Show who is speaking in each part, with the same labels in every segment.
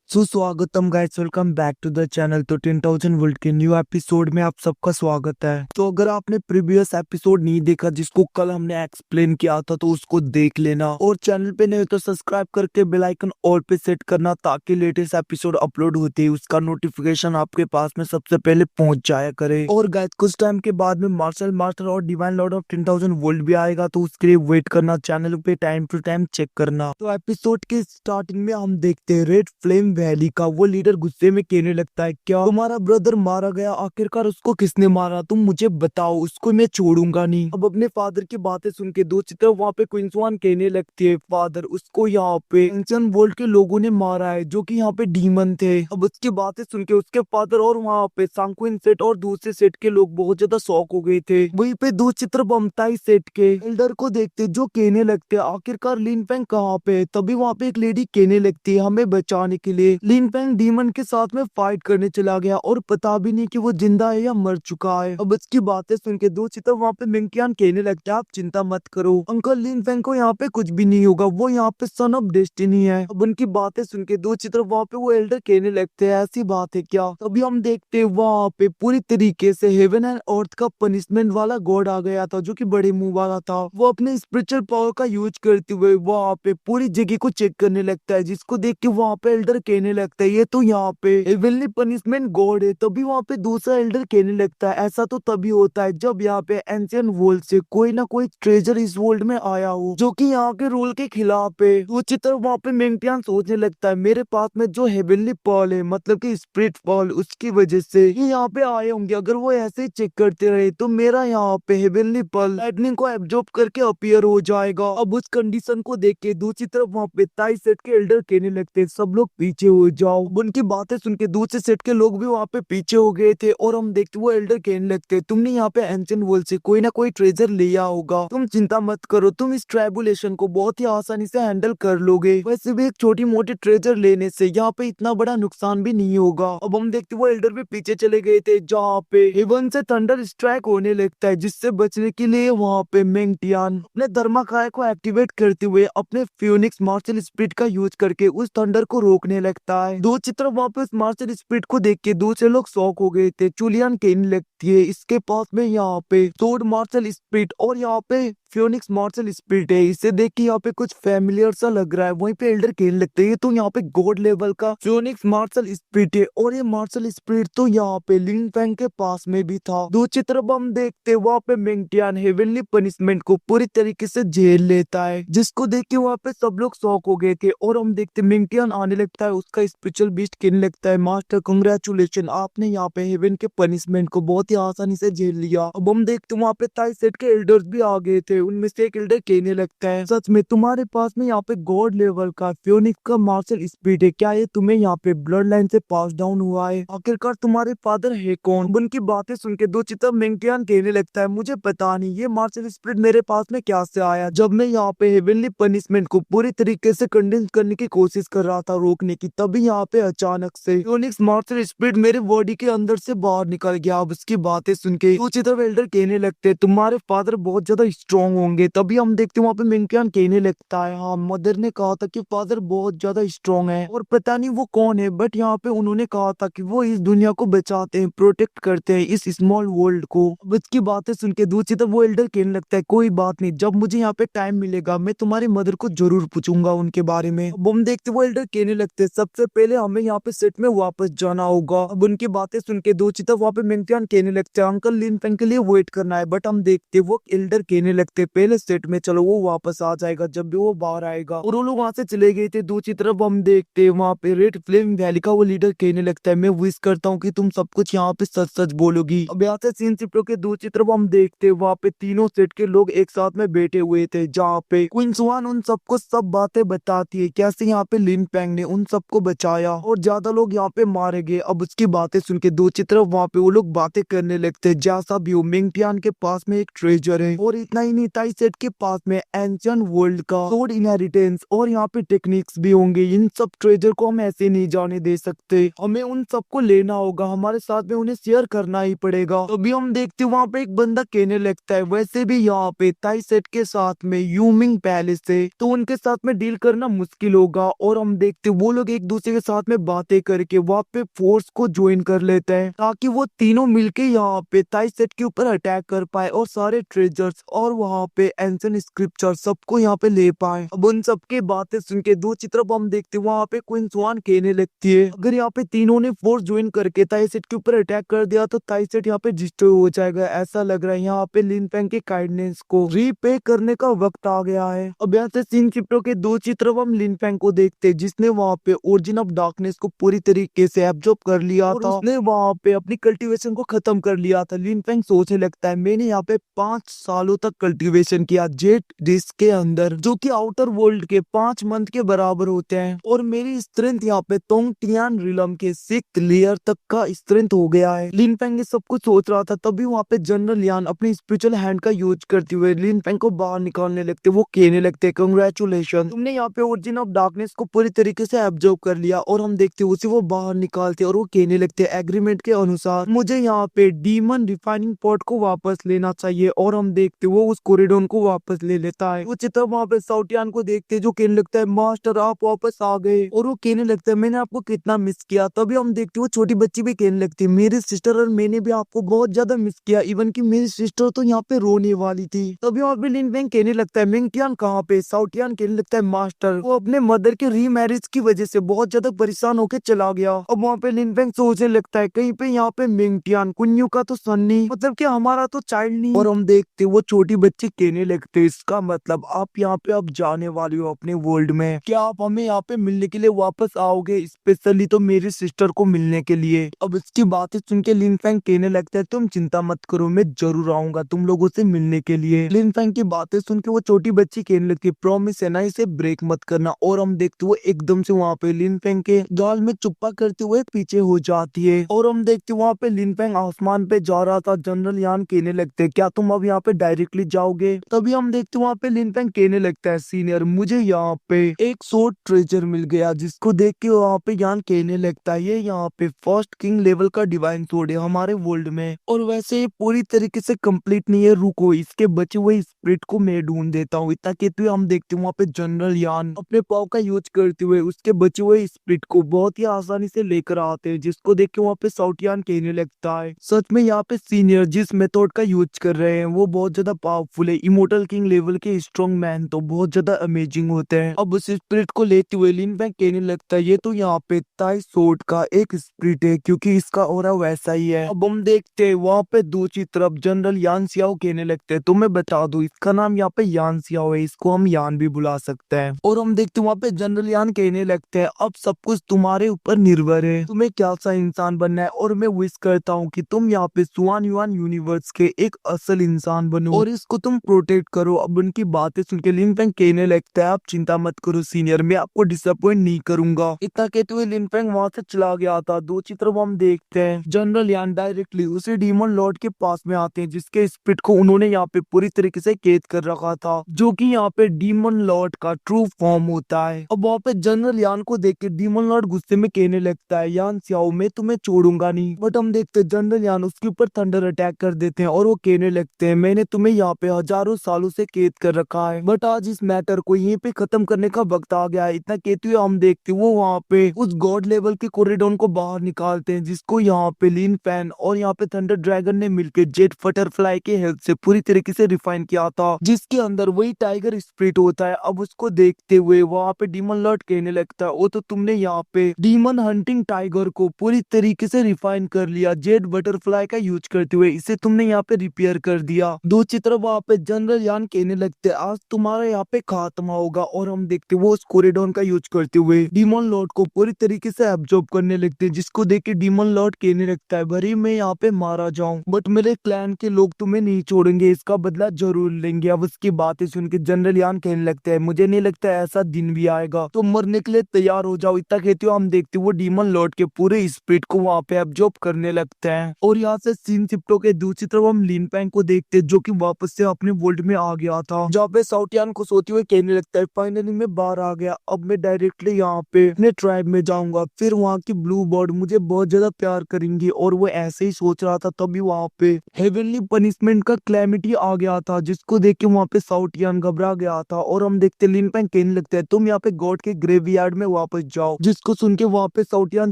Speaker 1: सुस्वागतम guys, welcome back to the channel. तो 10,000 volt के न्यू एपिसोड में आप सबका स्वागत है। तो अगर आपने प्रीवियस एपिसोड नहीं देखा जिसको कल हमने एक्सप्लेन किया था तो उसको देख लेना, और चैनल पे नहीं हो तो सब्सक्राइब करके बेल आइकन ऑल पे सेट करना ताकि लेटेस्ट एपिसोड अपलोड होते ही उसका नोटिफिकेशन आपके पास में सबसे पहले पहुंच जाया करे। और गाइस कुछ टाइम के बाद में मार्शल मास्टर और डिवाइन लॉर्ड ऑफ 10,000 वोल्ट भी आएगा, तो उसके लिए वेट करना, चैनल पे टाइम टू टाइम चेक करना। तो एपिसोड के स्टार्टिंग में हम देखते हैं रेड फ्लेम वैली का वो लीडर गुस्से में कहने लगता है, क्या तुम्हारा ब्रदर मारा गया? आखिरकार उसको किसने मारा? तुम मुझे बताओ, उसको मैं छोड़ूंगा नहीं। अब अपने फादर की बातें सुन के दो चित्र वहाँ पे क्वीन स्वान कहने लगती है, फादर उसको यहाँ पे एंशियंट वर्ल्ड के लोगों ने मारा है जो कि यहाँ पे डीमन थे। अब उसकी बातें सुन के उसके फादर और वहाँ पे सांक्विन सेट और दूसरे सेट के लोग बहुत ज्यादा शॉक हो गए थे। वहीं पे दो चित्र बमताई सेट के एल्डर को देखते जो कहने लगते हैं, आखिरकार लिन फेंग कहाँ पे है? तभी वहाँ पे एक लेडी कहने लगती है, हमें बचाने के लिए लिन फेंग डीमन के साथ में फाइट करने चला गया और पता भी नहीं कि वो जिंदा है या मर चुका है। अब इसकी बातें सुन के दो चित्र वहाँ पे मिंकियान कहने लगता है, आप चिंता मत करो अंकल, लिन फेंग को यहाँ पे कुछ भी नहीं होगा, वो यहाँ पे सन ऑफ डेस्टिनी है। अब उनकी बातें सुन के दो चित्र वहाँ पे वो एल्डर कहने लगते हैं, ऐसी बात है क्या? तभी हम देखते हैं वहाँ पे पूरी तरीके से हेवन एंड अर्थ का पनिशमेंट वाला गॉड आ गया था जो कि बड़े मुंह वाला था। वो अपने स्पिरिचुअल पावर का यूज करते हुए वहाँ पे पूरी जगह को चेक करने लगता है, जिसको देख के वहाँ पे एल्डर कहने लगता है, ये तो यहाँ पे हेवनली पनिशमेंट गॉड है। तभी वहाँ पे दूसरा एल्डर कहने लगता है, ऐसा तो तभी होता है जब यहाँ पे एंशियंट वर्ल्ड से कोई ना कोई ट्रेजर इस वर्ल्ड में आया हो जो कि यहाँ के रूल के खिलाफ है। वो चित्र वहाँ पे मेंटियान सोचने लगता है, मेरे पास में जो हेवनली पर्ल है, मतलब कि स्पिरिट पर्ल, उसकी वजह से ये यहाँ पे आए होंगे। अगर वो ऐसे ही चेक करते रहे तो मेरा यहाँ पे हेवनली पर्ल लाइटनिंग को एब्जॉर्ब करके अपीयर हो जाएगा। अब उस कंडीशन को देख के दूसरी तरफ वहाँ पे ताई सेट के एल्डर कहने लगते हैं, सब लोग पीछे हो जाओ। उनकी बातें सुन के दूसरे सेट के लोग भी वहाँ पे पीछे हो गए थे, और हम देखते वो एल्डर कहने लगते, तुमने यहाँ पे एंशिएंट वर्ल्ड से कोई ना कोई ट्रेजर लिया होगा, तुम चिंता मत करो, तुम इस ट्राइबुलेशन को बहुत ही आसानी से हैंडल कर लोगे। वैसे भी एक छोटी मोटी ट्रेजर लेने से यहाँ पे इतना बड़ा नुकसान भी नहीं होगा। अब हम देखते वो एल्डर भी पीछे चले गए थे जहाँ पे हेवन से थंडर स्ट्राइक होने लगता है, जिससे बचने के लिए वहाँ पे मेंटियान अपने धर्माकाय को एक्टिवेट करते हुए अपने फ्यूनिक्स मार्शल स्पिरिट का यूज करके उस थंडर को रोकने लगता है। दो चित्र वहाँ पे उस मार्शल स्पिरिट को देख के दूसरे लोग शॉक हो गए थे। चुलियन कहने लगती है, इसके पास में यहाँ पे सोर्ड मार्शल स्पिरिट और यहाँ पे फ्यूनिक्स मार्शल स्पिरिट है, इसे देख के यहाँ पे कुछ फेमिलियर सा लग रहा है। वहीं पे एल्डर कहने लगते हैं, ये तो यहाँ पे गॉड लेवल का फ्यूनिक्स मार्शल स्पिरिट है, और ये मार्शल स्पिरिट तो यहाँ पे लिन फेंग के पास में भी था। दो चित्र हम देखते वहाँ पे मेंटियान हेवनली पनिशमेंट को पूरी तरीके से झेल लेता है, जिसको देख के वहाँ पे सब लोग शॉक हो गए थे। और हम देखते मेंटियान आने लगता है, उसका स्पिरिचुअल बीस्ट कहने लगता है, मास्टर कंग्रेचुलेशन, आपने यहाँ पे हेवन के पनिशमेंट को बहुत ही आसानी से झेल लिया। अब हम देखते वहाँ पे ताई सेट के एल्डर्स भी आ गए थे, उनमें से एक एल्डर कहने लगता है, सच में तुम्हारे पास में यहाँ पे गॉड लेवल का फ्यूनिक्स का मार्शल स्पिरिट है, क्या ये तुम्हें यहाँ पे ब्लड लाइन से पास डाउन हुआ है? आखिरकार तुम्हारे फादर है कौन? उनकी बातें सुन के दो चित्र मेंटियान कहने लगता है, मुझे पता नहीं ये मार्शल स्पिरिट मेरे पास में क्या से आया। जब मैं यहाँ पे हेवनली पनिशमेंट को पूरी तरीके से कंडेंस करने की कोशिश कर रहा था, रोकने की, तभी यहाँ पे अचानक से फ्यूनिक्स मार्शल स्पिरिट मेरे बॉडी के अंदर से बाहर निकल गया। अब उसकी बातें सुन के दो चित्र एल्डर कहने लगते हैं, तुम्हारे फादर बहुत ज्यादा स्ट्रॉन्ग होंगे। तभी हम देखते वहाँ पे मेंटियान कहने लगता है, हाँ मदर ने कहा था कि फादर बहुत ज्यादा स्ट्रॉन्ग है, और पता नहीं वो कौन है, बट यहाँ पे उन्होंने कहा था कि वो इस दुनिया को बचाते हैं, प्रोटेक्ट करते हैं इस स्मॉल वर्ल्ड को। अब इसकी बातें सुन के दूसरी तरफ वो एल्डर कहने लगता है, कोई बात नहीं, जब मुझे यहाँ पे टाइम मिलेगा मैं तुम्हारी मदर को जरूर पूछूंगा उनके बारे में। अब हम देखते वो एल्डर कहने लगते हैं, सबसे पहले हमें यहाँ पे सेट में वापस जाना होगा। अब उनकी बातें सुन के दो चिता वहाँ पे मेंटियान कहने लगते हैं, अंकल लिन फेंग के लिए वेट करना है। बट हम देखते वो एल्डर कहने लगते, पहले सेट में चलो, वो वापस आ जाएगा जब भी वो बाहर आएगा। और वो लोग वहां से चले गए थे। दूसरी तरफ हम देखते वहाँ पे रेड फ्लेम वैली का वो लीडर कहने लगता है, मैं विश करता हूँ कि तुम सब कुछ यहाँ पे सच सच बोलोगी। अब यहाँ से सीन शिफ्ट के दूसरी तरफ हम देखते वहाँ पे तीनों सेट के लोग एक साथ में बैठे हुए थे, जहाँ पे क्वीन स्वान उन सबको सब बातें बताती है, कैसे यहाँ पे लिन फेंग ने उन सबको बचाया और ज्यादा लोग यहाँ पे मारे गए। अब उसकी बातें सुन के दूसरी तरफ वहाँ पे वो लोग बातें करने लगते, जैसा भी हो मेंटियान के पास में एक ट्रेजर है। और इतना ही नहीं यानी ताई सेट के पास में एंशियंट वर्ल्ड का सोड इनहेरिटेंस और यहाँ पे टेक्निक्स भी होंगे। इन सब ट्रेजर को हम ऐसे नहीं जाने दे सकते, हमें उन सबको लेना होगा, हमारे साथ में उन्हें शेयर करना ही पड़ेगा। तभी हम देखते वहाँ पे एक बंदा कहने लगता है वैसे भी यहाँ पे ताई सेट के साथ में यूमिंग पैलेस है तो उनके साथ में डील करना मुश्किल होगा। और हम देखते वो लोग एक दूसरे के साथ में बातें करके वहाँ पे फोर्स को ज्वाइन कर लेते हैं ताकि वो तीनों मिलके यहाँ पे ताई सेट के ऊपर अटैक कर पाए और सारे ट्रेजर्स और वहाँ पे एंशिएंट स्क्रिप्चर सबको यहाँ पे ले पाए। अब उन सबकी बातें सुन के दूसरी तरफ हम देखते वहाँ पे क्वीन स्वान कहने लगती है अगर यहाँ पे तीनों ने फोर्स ज्वाइन करके ताई सेट के ऊपर अटैक कर दिया तो ताई सेट यहाँ पे डिस्ट्रॉय हो जाएगा। ऐसा लग रहा है यहाँ पे लिन फेंग के काइंडनेस को रीपे करने का वक्त आ गया है। अब यहाँ से सीन चित्रों के दूसरी तरफ हम लिन फेंग को देखते जिसने वहाँ पे ओरिजिन ऑफ डार्कनेस को पूरी तरीके से एब्जॉर्ब कर लिया था, उसने वहाँ पे अपनी कल्टीवेशन को खत्म कर लिया था। लिन फेंग सोचने लगता है मैंने यहाँ पे 5 सालों तक कल्टीवेशन किया जेट डिस्क के अंदर जो कि आउटर वर्ल्ड के 5 मंथ के बराबर होते हैं और मेरी स्ट्रेंथ यहाँ पे तोंगटियान रिलम के 6th लेयर तक का स्ट्रेंथ हो गया है। लिन फेंग ये सब कुछ सोच रहा था तभी वहाँ पे जनरल यान अपनी स्पिरिचुअल हैंड का यूज करते हुए लिन फेंग को बाहर निकालने लगते। वो कहने लगते कंग्रेचुलेशन तुमने यहाँ पे ओरिजिन ऑफ डार्कनेस को पूरी तरीके से एब्जॉर्ब कर लिया। और हम देखते उसे वो बाहर निकालते और वो कहने लगते एग्रीमेंट के अनुसार मुझे यहाँ पे डीमन रिफाइनिंग पॉट को वापस लेना चाहिए। और हम देखते वो उस कॉरिडोर को वापस ले लेता है। वो चित्र वहाँ पे साउटियान को देखते जो कहने लगता है मास्टर आप वापस आ गए। और वो कहने लगता है मैंने आपको कितना मिस किया। तभी हम देखते वो छोटी बच्ची भी कहने लगती है मेरी सिस्टर और मैंने भी आपको बहुत ज्यादा मिस किया, इवन की मेरी सिस्टर तो यहाँ पे रोने वाली थी। तभी वहाँ पे लिन फेंग कहने लगता है मिंगटियान कहाँ पे। साउटियान कहने लगता है मास्टर वो अपने मदर के रीमैरिज की वजह से बहुत ज्यादा परेशान होकर चला गया। अब वहाँ पे लिन फेंग सोचने लगता है कहीं पे यहाँ पे मिंगटियान कुन्यू का तो सन नहीं, मतलब कि हमारा तो चाइल्ड नहीं। और हम देखते वो छोटी बच्ची कहने लगते इसका मतलब आप यहाँ पे अब जाने वाली हो अपने वर्ल्ड में, क्या आप हमें यहाँ पे मिलने के लिए वापस आओगे, स्पेशली तो मेरी सिस्टर को मिलने के लिए। अब इसकी बातें सुन के लिन फेंग कहने लगता है तुम चिंता मत करो मैं जरूर आऊंगा तुम लोगों से मिलने के लिए। लिन फेंग की बातें सुन के वो छोटी बच्ची कहने लगती है प्रॉमिस है ना इसे ब्रेक मत करना। और हम देखते वो एकदम से वहाँ पे लिन फेंग के गाल में चुप्पा करते हुए पीछे हो जाती है। और हम देखते वहाँ पे लिन फेंग आसमान पे जा रहा था। जनरल यान कहने लगते क्या तुम अब यहाँ पे डायरेक्टली जाओगे। तभी हम देखते वहाँ पे लिन फेंग कहने लगता है सीनियर मुझे यहाँ पे एक सोर्ड ट्रेजर मिल गया जिसको देख के वहाँ पे यान कहने लगता है ये यहाँ पे फर्स्ट किंग लेवल का डिवाइन सोर्ड है हमारे वर्ल्ड में और वैसे ये पूरी तरीके से कंप्लीट नहीं है, रुको इसके बचे हुए स्पिरिट को मैं ढूंढ देता हूँ। इतना कहते हुए हम देखते हैं वहाँ पे जनरल यान अपने पाव का यूज करते हुए उसके बचे हुए स्पिरिट को बहुत ही आसानी से लेकर आते हैं जिसको देख के वहाँ पे साउटियान कहने लगता है सच में यहाँ पे सीनियर जिस मेथड का यूज कर रहे हैं वो बहुत ज्यादा पावरफुल है। इमोर्टल किंग लेवल के स्ट्रॉन्ग मैन तो बहुत ज्यादा अमेजिंग होते हैं। अब उस स्पिरिट को लेते हुए लिन फेंग कहने लगता है ये तो यहाँ पे ताई सोर्ड का एक स्पिरिट है क्योंकि इसका ऑरा वैसा ही है। अब हम देखते हैं वहाँ पे दूसरी तरफ जनरल यान सियाओ कहने लगते हैं तो मैं बता दूं इसका नाम यहाँ पे यान सियाओ है, इसको हम यान भी बुला सकते हैं। और हम देखते हैं वहाँ पे जनरल यान कहने लगते हैं अब सब कुछ तुम्हारे ऊपर निर्भर है तुम्हें क्या सा इंसान बनना है और मैं विश करता हूँ कि तुम यहाँ पे सुआन युआन यूनिवर्स के एक असल इंसान बनो और इसको तुम प्रोटेक्ट करो। अब उनकी बातें सुन के लिन फेंग कहने लगता है आप चिंता मत करो सीनियर मैं आपको डिसअपॉइंट नहीं करूंगा। इतना कहते हुए लिन फेंग वहाँ से चला गया था। दूसरी तरफ हम देखते हैं जनरल यान डायरेक्टली उसे डीमन लॉर्ड के पास में आते हैं जिसके स्पिरिट को उन्होंने यहाँ पे पूरी तरीके से कैद कर रखा था जो कि यहाँ पे डीमन लॉर्ड का ट्रू फॉर्म होता है। अब वहाँ पे जनरल यान को देख के डीमन लॉर्ड गुस्से में कहने लगता है यान सियाओ मैं तुम्हें छोड़ूंगा नहीं। बट हम देखते हैं जनरल यान उसके ऊपर थंडर अटैक कर देते हैं और वो कहने लगते हैं मैंने तुम्हें यहाँ पे हजारों सालों से कैद कर रखा है बट आज इस मैटर को यहीं पे खत्म करने का वक्त आ गया है। इतना कहते हुए हम देखते वो वहाँ पे उस गॉड लेवल के कॉरिडोर को बाहर निकालते हैं जिसको यहाँ पे लिन फैन और यहाँ पे थंडर ड्रैगन ने मिलकर जेट बटरफ्लाई के हेल्प से पूरी तरीके से रिफाइन किया था जिसके अंदर वही टाइगर स्पिरिट होता है। अब उसको देखते हुए वहाँ पे डीमन लॉर्ड कहने लगता है वो तो तुमने यहाँ पे डीमन हंटिंग टाइगर को पूरी तरीके से रिफाइन कर लिया जेट बटरफ्लाई का यूज करते हुए इसे तुमने यहाँ पे रिपेयर कर दिया। दूसरी तरफ वहाँ पे जनरल यान कहने लगते आज तुम्हारा यहाँ पे खात्मा होगा और हम देखते वो उस कॉरिडोर का यूज करते हुए डीमन लॉर्ड को पूरी तरीके से एब्जॉर्ब करने लगते हैं जिसको देख के डीमन लॉर्ड कहने लगता है भरी मैं यहाँ पे मारा जाऊं बट मेरे क्लैन के लोग तुम्हें नहीं छोड़ेंगे इसका बदला जरूर लेंगे। अब उसकी बातें सुन के जनरल यान कहने लगता है मुझे नहीं लगता ऐसा दिन भी आएगा तो मरने के लिए तैयार हो जाओ। इतना कहते हो हम देखते वो डीमन लॉर्ड के पूरे स्पिरिट को वहाँ पे एब्जॉर्ब करने लगते हैं। और यहाँ से सीन शिफ्टों के दूसरी तरफ हम लिन फेंग को देखते जो कि वापस से अपने वर्ल्ड में आ गया था, जहाँ पे साउटियान को सोते हुए कहने लगता है फाइनली मैं बाहर आ गया, अब मैं डायरेक्टली यहाँ पे अपने ट्राइब में जाऊंगा, फिर वहाँ की ब्लू बर्ड मुझे बहुत ज्यादा प्यार करेंगी। और वो ऐसे ही सोच रहा था तभी वहाँ पे हेवनली पनिशमेंट का क्लैमिटी आ गया था, जिसको देख के वहाँ पे साउटियान घबरा गया था। और हम देखते लिन फैंग कहने लगता है तुम यहाँ पे गॉड के ग्रेवयार्ड में वापस जाओ, जिसको सुन के वहाँ पे साउटियान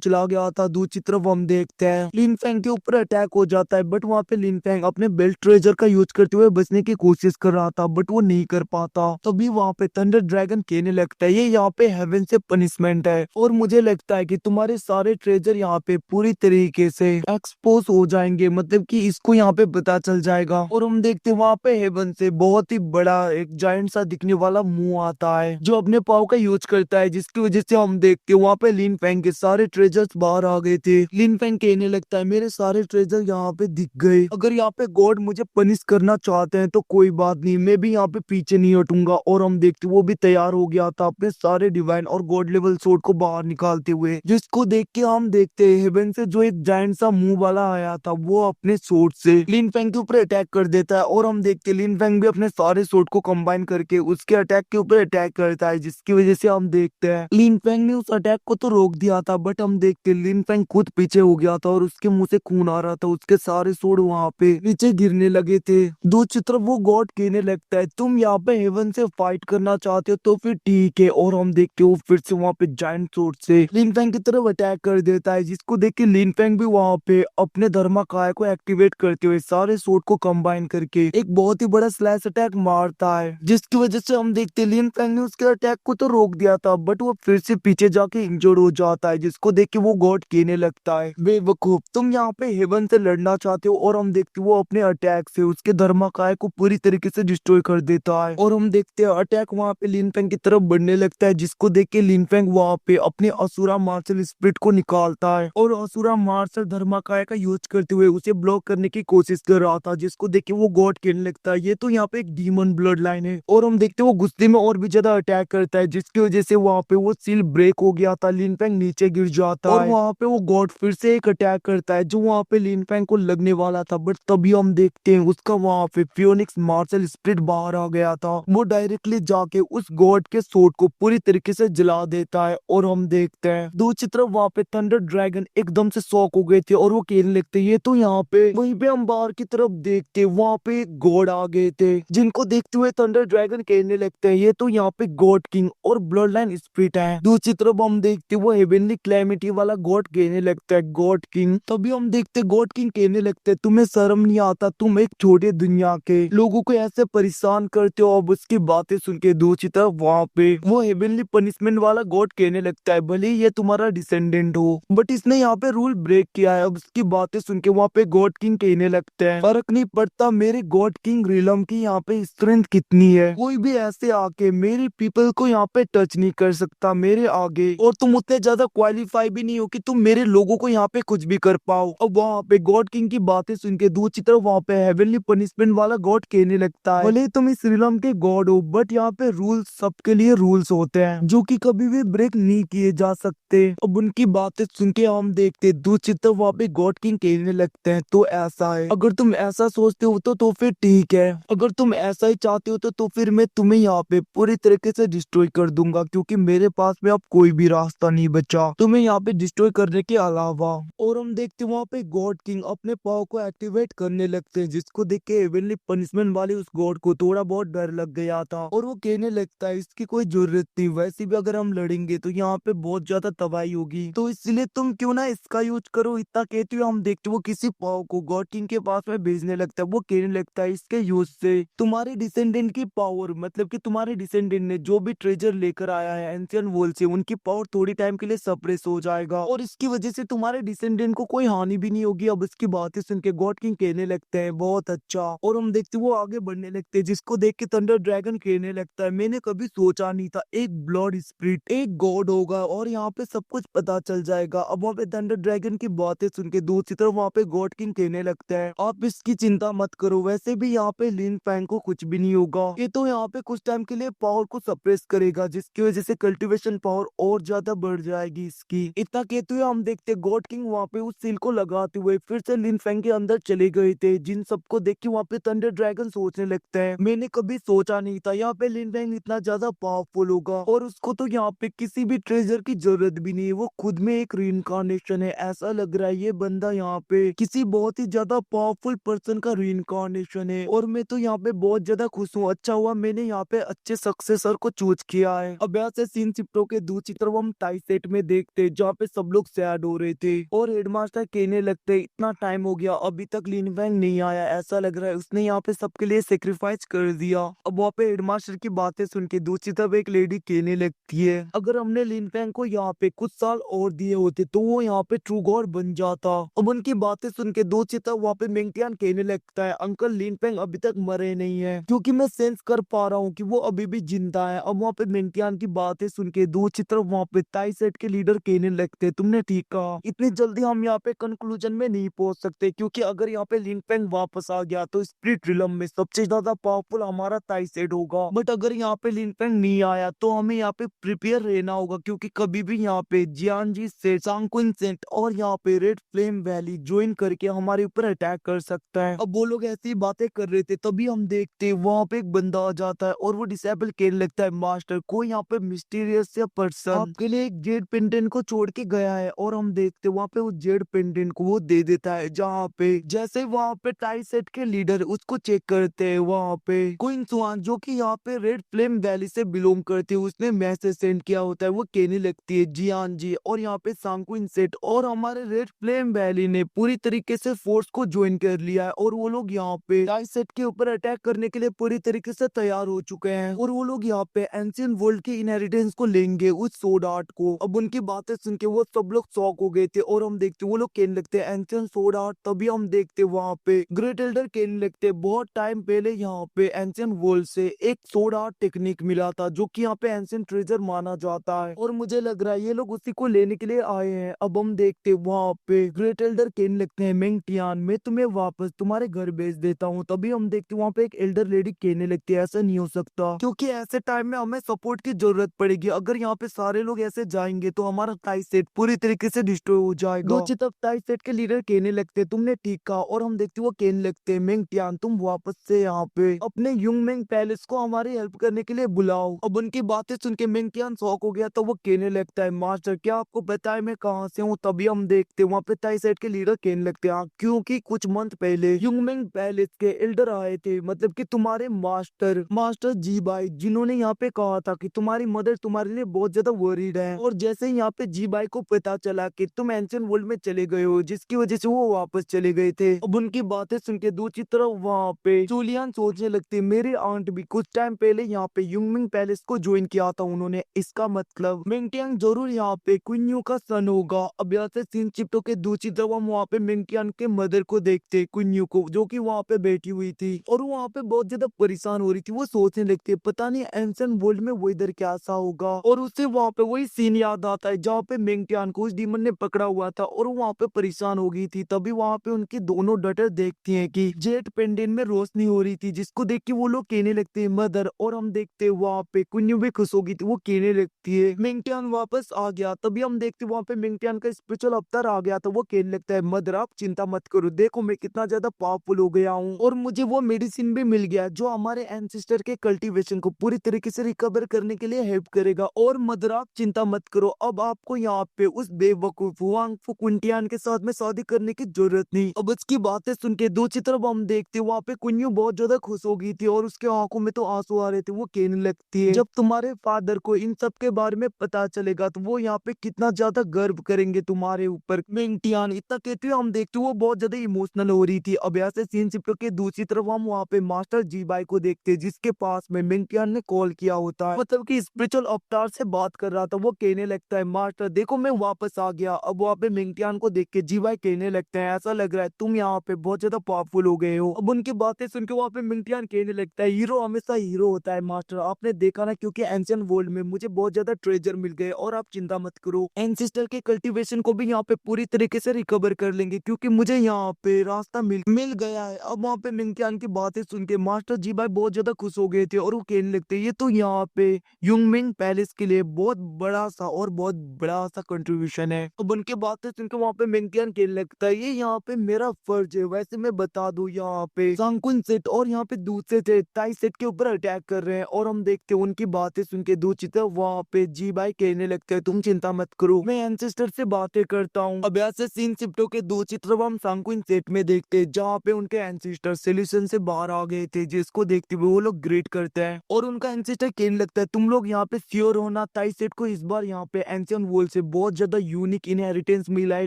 Speaker 1: चला गया था। दूसरी तरफ हम देखते हैं लिन फैंग के ऊपर अटैक हो जाता है, बट वहाँ पे लिन फैंग अपने बेल्ट ट्रेजर का यूज करते हुए बचने की कोशिश कर रहा था, बट वो नहीं कर पाता। तभी वहाँ पे थंडर ड्रैगन कहने लगता है ये यहाँ पे हेवन से पनिशमेंट है, और मुझे लगता है कि तुम्हारे सारे ट्रेजर यहाँ पे पूरी तरीके से एक्सपोज हो जाएंगे, मतलब कि इसको यहाँ पे पता चल जाएगा। और हम देखते वहाँ पे हेवन से बहुत ही बड़ा एक जायंट सा दिखने वाला मुंह आता है, जो अपने पाव का यूज करता है, जिसकी वजह से हम देखते वहाँ पे लिन फैंग के सारे ट्रेजर्स बाहर आ गए थे। लिन फैंग कहने लगता है मेरे सारे ट्रेजर यहाँ पे दिख गए, अगर यहाँ पे गॉड मुझे पनिश करना चाहते हैं तो कोई बात नहीं, मैं भी यहाँ पे पीछे नहीं हटूंगा। और हम देखते वो भी तैयार हो गया था अपने सारे डिवाइन और गॉड लेवल सोर्ड को बाहर निकालते हुए, जिसको देख के हम देखते हैं हेवन से जो एक जायंट सा मुंह वाला आया था वो अपने सोर्ड से लिन फैंग के ऊपर अटैक कर देता है। और हम देखते लिन फैंग भी अपने सारे सोर्ड को कंबाइन करके उसके अटैक के ऊपर अटैक करता है, जिसकी वजह से हम देखते हैं लिन फैंग ने उस अटैक को तो रोक दिया था, बट हम देखते लिन फैंग खुद पीछे हो गया था और उसके मुंह से खून आ रहा था, उसके सारे सोर्ड वहां पे नीचे गिरने लगे थे। दूसरी तरफ वो गॉड कहने लगता है तुम यहाँ पे हेवन से फाइट करना चाहते हो तो फिर ठीक है। और हम देखते हो फिर से वहाँ पे जायंट सोर्ड से लिन फैंग की तरफ अटैक कर देता है, जिसको देख के लिन फैंग भी वहाँ पे अपने धर्माकाय को एक्टिवेट करते हुए सारे सोर्ड को कंबाइन करके एक बहुत ही बड़ा स्लैश अटैक मारता है, जिसकी वजह से हम देखते लिन फैंग ने उसके अटैक को तो रोक दिया था, बट वो फिर से पीछे जाके इंजर्ड हो जाता है, जिसको देख के वो गॉड कहने लगता है बेवकूफ तुम यहाँ पे हेवन से लड़ना चाहते हो। और हम देखते वो अपने अटैक से उसके धर्माकाय को पूरी तरीके से डिस्ट्रॉय कर देता है। और हम देखते हैं अटैक वहाँ पे लिन फैंग की तरफ बढ़ने लगता है, जिसको देख के लिन फैंग वहाँ पे अपने असुरा मार्शल स्पिरिट को निकालता है और असुरा मार्शल धर्माकाय का यूज करते हुए उसे ब्लॉक करने की कोशिश कर रहा था, जिसको देख के वो गॉड कहने लगता है ये तो यहाँ पे एक डीमन ब्लड लाइन है। और हम देखते वो गुस्से में और भी ज्यादा अटैक करता है, जिसकी वजह से वहाँ पे वो सील ब्रेक हो गया था, लिन फैंग नीचे गिर जाता है और वहाँ पे वो गॉड फिर से एक अटैक करता है जो वहाँ पे लिन फैंग को लगने वाला था, बट तभी हम देखते हैं उसका वहाँ पे फियोनिक्स मार्शल स्पिरिट बाहर आ गया था। वो डायरेक्टली जाके उस गॉड के सोर्ड को पूरी तरीके से जला देता है। और हम देखते हैं दूसरी तरफ वहाँ पे थंडर ड्रैगन एकदम से शॉक हो गए थे और वो कहने लगते ये तो यहाँ पे वहीं पे हम बाहर की तरफ देखते वहाँ पे गॉड आ गए थे, जिनको देखते हुए थंडर ड्रैगन कहने लगते हैं ये तो यहाँ पे गॉड किंग और ब्लड लाइन स्पिरिट है। दूसरी तरफ हम देखते वो हेवनली क्लैमिटी वाला गॉड कहने लगता है गॉड किंग। तभी हम देखते गॉड किंग कहने लगते हैं तुम्हें शर्म नहीं आता, तुम एक छोटे दुनिया के लोगों को ऐसे परेशान करते हो। अब उसकी बातें सुन के दूसरी तरफ वहाँ पे वो हेवनली पनिशमेंट वाला गॉड कहने लगता है भले ही ये तुम्हारा डिसेंडेंट हो बट इसने यहाँ पे रूल ब्रेक किया है। अब उसकी बातें सुन के वहाँ पे गॉड किंग कहने लगते हैं फर्क नहीं पड़ता मेरे गॉड किंग रिलम की यहाँ पे स्ट्रेंथ कितनी है, कोई भी ऐसे आके मेरे पीपल को यहाँ पे टच नहीं कर सकता मेरे आगे, और तुम उतने ज्यादा क्वालिफाई भी नहीं हो कि तुम मेरे लोगों को यहाँ पे कुछ भी कर पाओ। अब वहाँ पे गॉड किंग की बातें सुन के दूसरी तरफ वहाँ पे हेवनली पनिशमेंट वाला गॉड कहने लगता है भले तुम इस रिलम के गॉड हो बट यहाँ पे रूल्स सबके लिए रूल्स होते हैं जो कि कभी भी ब्रेक नहीं किए जा सकते। अब उनकी बातें सुन के हम देखते दूसरी तरफ वहाँ पे गॉड किंग कहने लगते हैं तो ऐसा है, अगर तुम ऐसा सोचते हो तो फिर ठीक है, अगर तुम ऐसा ही चाहते हो तो फिर मैं तुम्हें यहाँ पे पूरी तरीके से डिस्ट्रॉय कर दूंगा, क्योंकि मेरे पास में अब कोई भी रास्ता नहीं बचा तुम्हें यहाँ पे डिस्ट्रॉय करने के अलावा। और हम देखते वहाँ पे गॉड किंग अपने पावर को एक्टिवेट करने लगते हैं, जिसको देख के हेवनली पनिशमेंट वाले उस गॉड को थोड़ा बहुत डर लग गया था और वो कहने लगता है इसकी कोई जरूरत नहीं, वैसे भी अगर हम लड़ेंगे तो यहाँ पे बहुत ज्यादा तबाही होगी, तो इसलिए तुम क्यों ना इसका यूज करो। इतना कहते हुए हम देखते वो किसी पावर को गॉड किंग के पास में भेजने लगता है। वो कहने लगता है इसके यूज से तुम्हारे डिसेंडेंट की पावर, मतलब कि तुम्हारे डिसेंडेंट ने जो भी ट्रेजर लेकर आया है एंशियंट वर्ल्ड से, उनकी पावर थोड़ी टाइम के लिए सप्रेस हो जाएगा और इसकी वजह से तुम्हारे डिसेंडेंट को कोई हानि भी नहीं होगी। अब इसकी बातें सुन के गॉड किंग कहने लगते हैं बहुत अच्छा, और हम देखते वो आगे बढ़ने लगते हैं, जिसको देख के थंडर ड्रैगन कहने लगता है मैंने कभी सोचा नहीं था एक ब्लड स्पिरिट एक गॉड होगा और यहाँ पे सब कुछ पता चल जाएगा। अब वहाँ पे थंडर ड्रैगन की बातें सुन के दूसरी तरफ वहाँ पे गॉड किंग कहने लगता है आप इसकी चिंता मत करो, वैसे भी यहाँ पे लिन फैंग को कुछ भी नहीं होगा, ये तो यहाँ पे कुछ टाइम के लिए पावर को सप्रेस करेगा जिसकी वजह से कल्टीवेशन पावर और ज्यादा बढ़ जाएगी इसकी। इतना कहते हुए हम देखते गॉड किंग वहाँ पे उस सील को लगाते हुए फिर से लिन फैंग के अंदर चले गए थे, जिन सबको देख के वहाँ पे थंडर ड्रैगन सोचने लगता है, मैंने कभी सोचा नहीं था यहाँ पे लिन फैंग इतना ज्यादा पावरफुल होगा और उसको तो यहाँ पे किसी भी ट्रेजर की जरूरत भी नहीं है, वो खुद में एक रीइंकार्नेशन है। ऐसा लग रहा है ये बंदा यहाँ पे किसी बहुत ही ज्यादा पावरफुल पर्सन का रीइंकार्नेशन है और मैं तो यहाँ पे बहुत ज्यादा खुश हूँ। अच्छा हुआ मैंने यहाँ पे अच्छे सक्सेसर को चूज किया है। अब यहाँ से सीन शिफ्टों के दूसरी तरफ हम टाई सेट में देखते जहाँ पे सब लोग सैड हो रहे थे और हेडमास्टर कहने लगते इतना टाइम हो गया अभी तक लिन फैंग नहीं आया, ऐसा लग रहा है उसने यहाँ पे सबके लिए सेक्रीफाइस कर दिया। अब वहाँ पे हेडमास्टर की बातें सुन के दूसरी तरफ एक लेडी कहने लगती है अगर हमने लिन फैंग को यहाँ पे कुछ साल और दिए होते तो वो यहाँ पे ट्रू गॉड बन जाता। अब उनकी बातें सुन के दूसरी तरफ वहाँ पे मेंगटियान कहने लगता है अंकल लिन फैंग अभी तक मरे नहीं है क्योंकि मैं सेंस कर पा रहा हूँ कि वो अभी भी जिंदा है। अब वहाँ पे मेंगटियान की बातें सुन के दूसरी तरफ वहाँ पे ताई सेट के लीडर कहने लगते तुमने ठीक कहा, इतनी जल्दी हम यहाँ पे कंक्लूजन में नहीं पहुंच सकते क्योंकि अगर यहाँ पे लिन फैंग वापस आ गया तो स्प्लिट रिलम में सबसे ज्यादा पावरफुल हमारा ताई सेट होगा, बट अगर यहाँ पे लिन फैंग नहीं आया तो हमें यहाँ पे प्रिपेयर रहना होगा क्योंकि कभी भी यहाँ पे जियांजी सेट, सांगक्विन सेट और यहाँ पे रेड फ्लेम वैली ज्वाइन करके हमारे ऊपर अटैक कर सकता है। अब वो लोग ऐसी बातें कर रहे थे तभी हम देखते वहाँ पे एक बंदा आ जाता है और वो डिसेबल कहने लगता है मास्टर को यहाँ पे मिस्टीरियस या पर्सन आपके लिए एक जेड पेंडेंट को छोड़ के गया है और हम देखते वहाँ पे उस जेड पेंडेंट को वो दे देता है। जहाँ पे जैसे वहाँ पे टाई सेट के लीडर उसको चेक करते हैं वहाँ पे क्वीन सुआन जो कि यहाँ पे रेड फ्लेम वैली से बिलोंग करती है उसने मैसेज सेंड किया होता है, वो कहने लगती है जी हाँ जी और यहाँ पे सांगक्विन सेट और हमारे रेड फ्लेम वैली ने पूरी तरीके से फोर्स को ज्वाइन कर लिया है और वो लोग यहाँ पे टाई सेट के ऊपर अटैक करने के लिए पूरी तरीके से तैयार हो चुके हैं और वो लोग यहाँ पे एंशिएंट वर्ल्ड की इनहेरिटेंस को लेंगे उस सोड आर्ट को। अब उनकी बातें सुन के वो सब लोग शॉक हो गए थे और हम देखते वो लोग कहने लगते हैं एंशिएंट सोड आर्ट, तभी हम देखते वहाँ पे ग्रेट एल्डर कहने लगते बहुत टाइम पहले यहाँ पे एंशिएंट वर्ल्ड से एक सोड आर्ट टेक्निक मिला था जो कि यहाँ पे एंशिएंट ट्रेजर माना जाता है और मुझे लग रहा है ये लोग उसी को लेने के लिए आए हैं। अब हम देखते वहाँ पे ग्रेट एल्डर कहने लगते हैं मेंगटियान मैं तुम्हें वापस तुम्हारे घर भेज देता हूँ, तभी हम देखते वहाँ पे एक एल्डर लेडी कहने लगती है ऐसा नहीं हो सकता क्योंकि ऐसे टाइम में हमें सपोर्ट की जरूरत पड़ेगी, अगर यहाँ पे सारे लोग ऐसे जाएंगे तो हमारा टाई सेट पूरी तरीके से डिस्ट्रॉय हो जाएगा। दूसरी तरफ टाई सेट के लीडर कहने लगते तुमने ठीक कहा और हम देखते वो कहने लगते मेंगटियान तुम वापस से यहाँ पे अपने युंगमेंग पैलेस को हमारी हेल्प करने के लिए बुलाओ। अब उनकी बातें सुन के मेंगटियान शॉक हो गया तो वो कहने लगता है मास्टर क्या आपको पता है मैं कहाँ से हूँ, तभी हम देखते वहाँ पे टाई सेट के लीडर कहने लगते हैं क्योंकि कुछ मंथ पहले युंगमेंग पैलेस के एल्डर आए थे, मतलब कि तुम्हारे मास्टर जी बाई जिन्होंने यहाँ पे कहा था कि तुम्हारी मदर तुम्हारे लिए बहुत ज्यादा वरीड है और जैसे ही यहाँ पे जी बाई को पता चला कि तुम एंशिएंट वर्ल्ड में चले गए हो जिसकी वजह से वो वापस चले गए थे। अब उनकी बातें सुन के दूसरी तरफ वहाँ पे जूलियन सोचने लगती मेरी आंट भी कुछ टाइम पहले यहाँ पे युंगमिंग पैलेस को ज्वाइन किया था उन्होंने, इसका मतलब मेंगटियान जरूर यहाँ पे क्वीन यू का सन होगा। अब यहाँ से सीन शिफ्ट होके दूसरी तरफ हम वहाँ पे मेंगटियान के मदर को देखते क्वीन यू को जो कि वहाँ पे बैठी हुई थी और वहाँ पे बहुत ज्यादा परेशान हो रही थी, वो सोचने लगती पता नहीं एंशिएंट वर्ल्ड में वो इधर कैसा होगा और उससे वहाँ पे वही सीन याद आता है जहाँ पे मेंगटियान को उस डीमन ने पकड़ा हुआ था और वहाँ पे परेशान हो गई थी। तभी वहाँ पे उनकी दोनों डॉटर देखती हैं कि जेट पेंडेंट में रोशनी हो रही थी जिसको देख के वो लोग कहने लगते हैं मदर, और हम देखते हैं वहाँ पे कुन्यू भी खुश हो गई थी, वो कहने लगती है मेंगटियान वापस आ गया। तभी हम देखते वहाँ पे मेंगटियान का स्पिरिचुअल अवतार आ गया था, वो कहने लगता है मदर आप चिंता मत करो, देखो मैं कितना ज्यादा पावरफुल हो गया हूँ और मुझे वो मेडिसिन भी मिल गया जो हमारे एंसेस्टर के कल्टीवेशन को पूरी तरीके से रिकवर करने के लिए हेल्प करेगा। और मदर आप चिंता मत करो, अब आपको यहाँ पे उस बेवकूफ वांग फू कुंटियान के साथ में शादी करने की जरूरत नहीं। अब उसकी बातें सुन के दूसरी तरफ हम देखते वहाँ पे कुन्यू बहुत ज्यादा खुश हो गई थी और उसके आंखों में तो आंसू आ रहे थे, वो कहने लगती है जब तुम्हारे फादर को इन सब के बारे में पता चलेगा तो वो यहाँ पे कितना ज्यादा गर्व करेंगे तुम्हारे ऊपर। मेंगटियान इतना कहते हुए हम देखते वो बहुत ज्यादा इमोशनल हो रही थी। अब यहाँ से सीन शिफ्ट के दूसरी तरफ हम वहाँ पे मास्टर जीबाई को देखते जिसके पास में मेंगटियान ने कॉल किया होता है, मतलब कि स्पिरिचुअल अवतार से बात कर रहा था। वो कहने लगता है मास्टर देखो मैं वापस आ गया। अब वहाँ पे मेंगटियान को देख के जीबाई कहने लगते हैं ऐसा लग रहा है तुम यहाँ पे बहुत ज्यादा पावरफुल हो गए हो। अब उनकी बातें सुन के वहाँ पे मेंगटियान कहने लगता है हीरो हमेशा हीरो होता है मास्टर, आपने देखा ना, क्योंकि एंशिएंट वर्ल्ड में मुझे बहुत ज्यादा ट्रेजर मिल गए और आप चिंता मत करो, एंसेस्टर के कल्टीवेशन को भी यहाँ पे पूरी तरीके से रिकवर कर लेंगे क्योंकि मुझे यहाँ पे रास्ता मिल गया है। अब वहाँ पे मेंगटियान की बातें सुन के मास्टर जीबाई बहुत ज्यादा खुश हो गए थे और वो कहने लगते ये तो यहाँ पे युंगमिंग पैलेस के लिए बहुत बड़ा सा और बहुत बड़ा सा कंट्रीब्यूशन है। अब उनकी बातें सुन के वहाँ पे मेंगटियान कहने लगता है ये यहाँ पे मेरा फर्ज है, वैसे मैं बता दूं यहाँ पे सांकुन सेट और यहाँ पे दूसरे सेट ताई सेट के ऊपर अटैक कर रहे हैं और हम देखते हैं उनकी बातें सुन के दूसरी तरफ वहाँ पे जी भाई कहने लगते हैं तुम चिंता मत करो, मैं एंसेस्टर से बातें करता हूँ। अब ऐसे सीन शिफ्ट होके दूसरी तरफ हम सांकुन सेट में देखते हैं जहाँ पे उनके एंसेस्टर सोल्यूशन से बाहर आ गए थे, जिसको देखते हुए वो लोग ग्रेट करते हैं और उनका एंसेस्टर कहने लगता है तुम लोग यहाँ पे श्योर होना ताई सेट को इस बार यहाँ पे एंशियंट वर्ल्ड से बहुत ज्यादा यूनिक इनहेरिटेंस मिला है,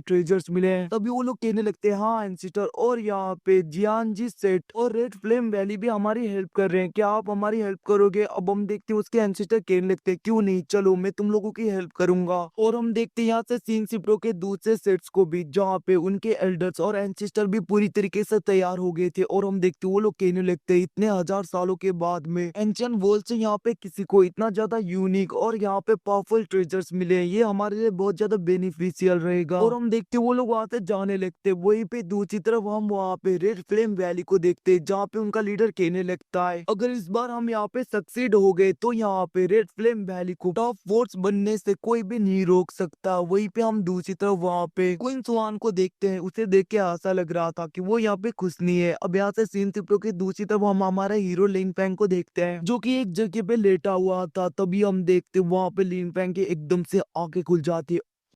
Speaker 1: ट्रेजर्स मिले हैं। तभी वो लोग कहने लगते हैं हाँ एंसेस्टर, और यहाँ पे जियान जी सेट और रेड फ्लेम वैली भी हमारी हेल्प कर रहे हैं, क्या आप हमारी हेल्प करोगे? अब हम देखते हैं उसके एंसेस्टर कहने लगते हैं क्यों नहीं, चलो मैं तुम लोगों की हेल्प करूंगा। और हम देखते हैं यहाँ से सीन शिफ्ट के दूसरे सेट्स को भी जहाँ पे उनके एल्डर्स और एंसेस्टर भी पूरी तरीके से तैयार हो गए थे और हम देखते हैं वो लोग कहने लगते हैं इतने हजार सालों के बाद में एंशियंट वर्ल्ड से यहाँ पे किसी को इतना ज्यादा यूनिक और यहाँ पे पावरफुल ट्रेजर्स मिले हैं, ये हमारे लिए बहुत ज्यादा बेनिफिशियल रहेगा। और हम देखते हैं वो लोग वहां से जाने लगते हैं। वहीं पे दूसरी तरफ हम वहाँ पे रेड फ्लेम वैली को देखते हैं जहाँ पे उनका लीडर कहने लगता है अगर इस बार हम यहाँ पे सक्सीड हो गए तो यहाँ पे रेड फ्लेम वैली को टॉप फोर्स बनने से कोई भी नहीं रोक सकता। वहीं पे हम दूसरी तरफ वहाँ पे क्वीन स्वान को देखते हैं, उसे देख के ऐसा लग रहा था कि वो यहाँ पे खुश नहीं है। अब यहाँ से सीन शिफ्ट के दूसरी तरफ हम हमारा हीरो लिन फैंग को देखते हैं जो कि एक जगह पे लेटा हुआ था। तभी हम देखते वहां पे लिन फैंग के एकदम से आंखें खुल जाती है